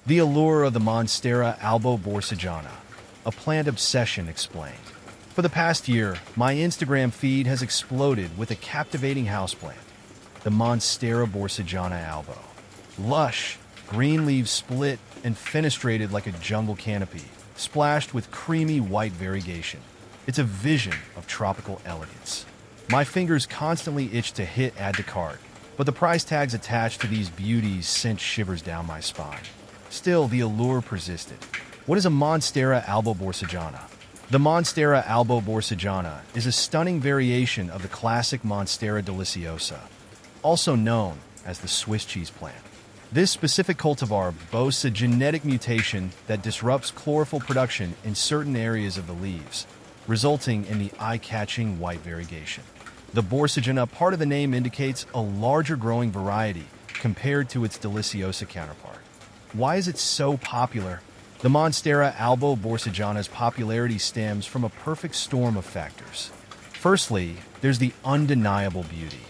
The allure of the Monstera Albo Borsigiana, a plant obsession explained. For the past year, my Instagram feed has exploded with a captivating houseplant, the Monstera Borsigiana Albo. Lush, green leaves split and fenestrated like a jungle canopy, splashed with creamy white variegation. It's a vision of tropical elegance. My fingers constantly itch to hit add to cart, but the price tags attached to these beauties sent shivers down my spine. Still, the allure persisted. What is a Monstera Albo Borsigiana? The Monstera Albo Borsigiana is a stunning variation of the classic Monstera deliciosa, also known as the Swiss cheese plant. This specific cultivar boasts a genetic mutation that disrupts chlorophyll production in certain areas of the leaves, resulting in the eye-catching white variegation. The Borsigiana part of the name indicates a larger growing variety compared to its deliciosa counterpart. Why is it so popular? The Monstera Albo Borsigiana's popularity stems from a perfect storm of factors. Firstly, there's the undeniable beauty.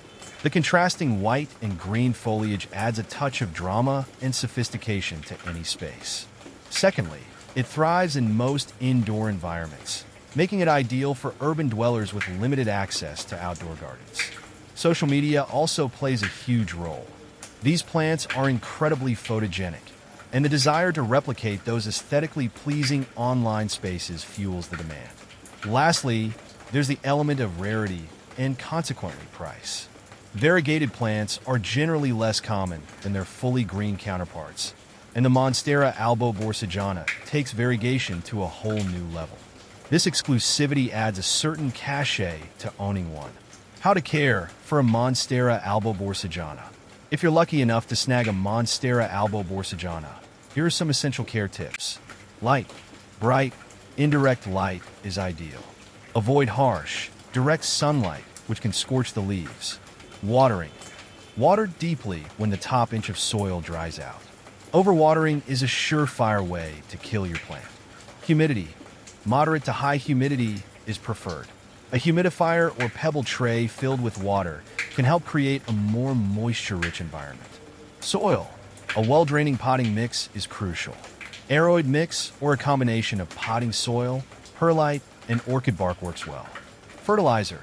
The contrasting white and green foliage adds a touch of drama and sophistication to any space. Secondly, it thrives in most indoor environments, making it ideal for urban dwellers with limited access to outdoor gardens. Social media also plays a huge role. These plants are incredibly photogenic, and the desire to replicate those aesthetically pleasing online spaces fuels the demand. Lastly, there's the element of rarity and consequently price. Variegated plants are generally less common than their fully green counterparts, and the Monstera Albo Borsigiana takes variegation to a whole new level. This exclusivity adds a certain cachet to owning one. How to care for a Monstera Albo Borsigiana? If you're lucky enough to snag a Monstera Albo Borsigiana, here are some essential care tips. Light, bright, indirect light is ideal. Avoid harsh, direct sunlight, which can scorch the leaves. Watering. Water deeply when the top inch of soil dries out. Overwatering is a surefire way to kill your plant. Humidity. Moderate to high humidity is preferred. A humidifier or pebble tray filled with water can help create a more moisture-rich environment. Soil. A well-draining potting mix is crucial. Aeroid mix or a combination of potting soil, perlite, and orchid bark works well. Fertilizer.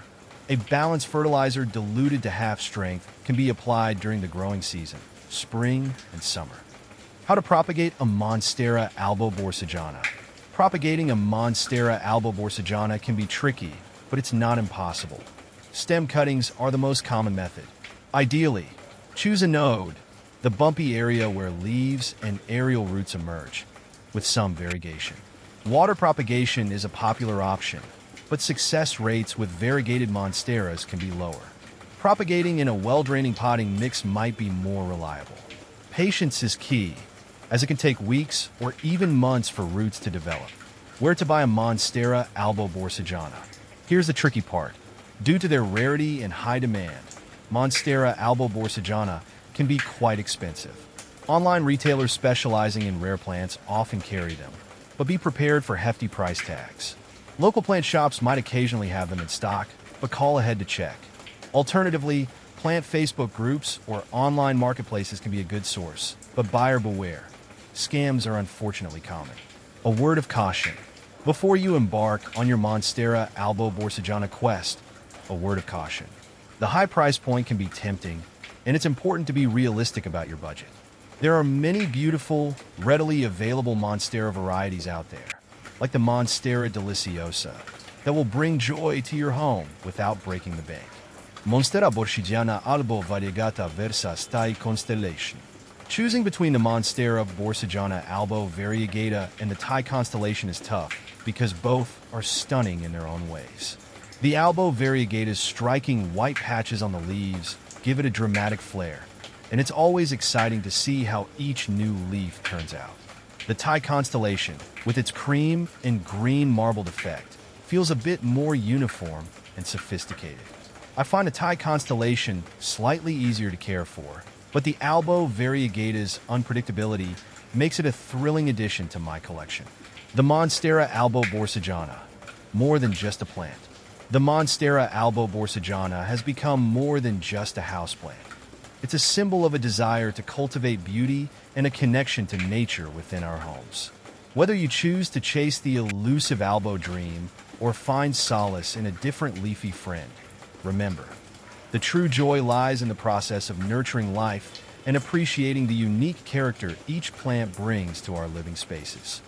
A balanced fertilizer diluted to half strength can be applied during the growing season, spring and summer. How to propagate a Monstera Albo Borsigiana? Propagating a Monstera Albo Borsigiana can be tricky, but it's not impossible. Stem cuttings are the most common method. Ideally, choose a node, the bumpy area where leaves and aerial roots emerge, with some variegation. Water propagation is a popular option, but success rates with variegated monsteras can be lower. Propagating in a well-draining potting mix might be more reliable. Patience is key, as it can take weeks or even months for roots to develop. Where to buy a Monstera Albo Borsigiana? Here's the tricky part. Due to their rarity and high demand, Monstera Albo Borsigiana can be quite expensive. Online retailers specializing in rare plants often carry them, but be prepared for hefty price tags. Local plant shops might occasionally have them in stock, but call ahead to check. Alternatively, plant Facebook groups or online marketplaces can be a good source, but buyer beware. Scams are unfortunately common. A word of caution. Before you embark on your Monstera Albo Borsigiana quest, a word of caution. The high price point can be tempting, and it's important to be realistic about your budget. There are many beautiful, readily available Monstera varieties out there, like the Monstera deliciosa, that will bring joy to your home without breaking the bank. Monstera Borsigiana Albo Variegata versus Thai Constellation. Choosing between the Monstera Borsigiana Albo Variegata and the Thai Constellation is tough because both are stunning in their own ways. The Albo Variegata's striking white patches on the leaves give it a dramatic flair, and it's always exciting to see how each new leaf turns out. The Thai Constellation, with its cream and green marbled effect, feels a bit more uniform and sophisticated. I find the Thai Constellation slightly easier to care for, but the Albo Variegata's unpredictability makes it a thrilling addition to my collection. The Monstera Albo Borsigiana, more than just a plant. The Monstera Albo Borsigiana has become more than just a houseplant. It's a symbol of a desire to cultivate beauty and a connection to nature within our homes. Whether you choose to chase the elusive Albo dream or find solace in a different leafy friend, remember, the true joy lies in the process of nurturing life and appreciating the unique character each plant brings to our living spaces.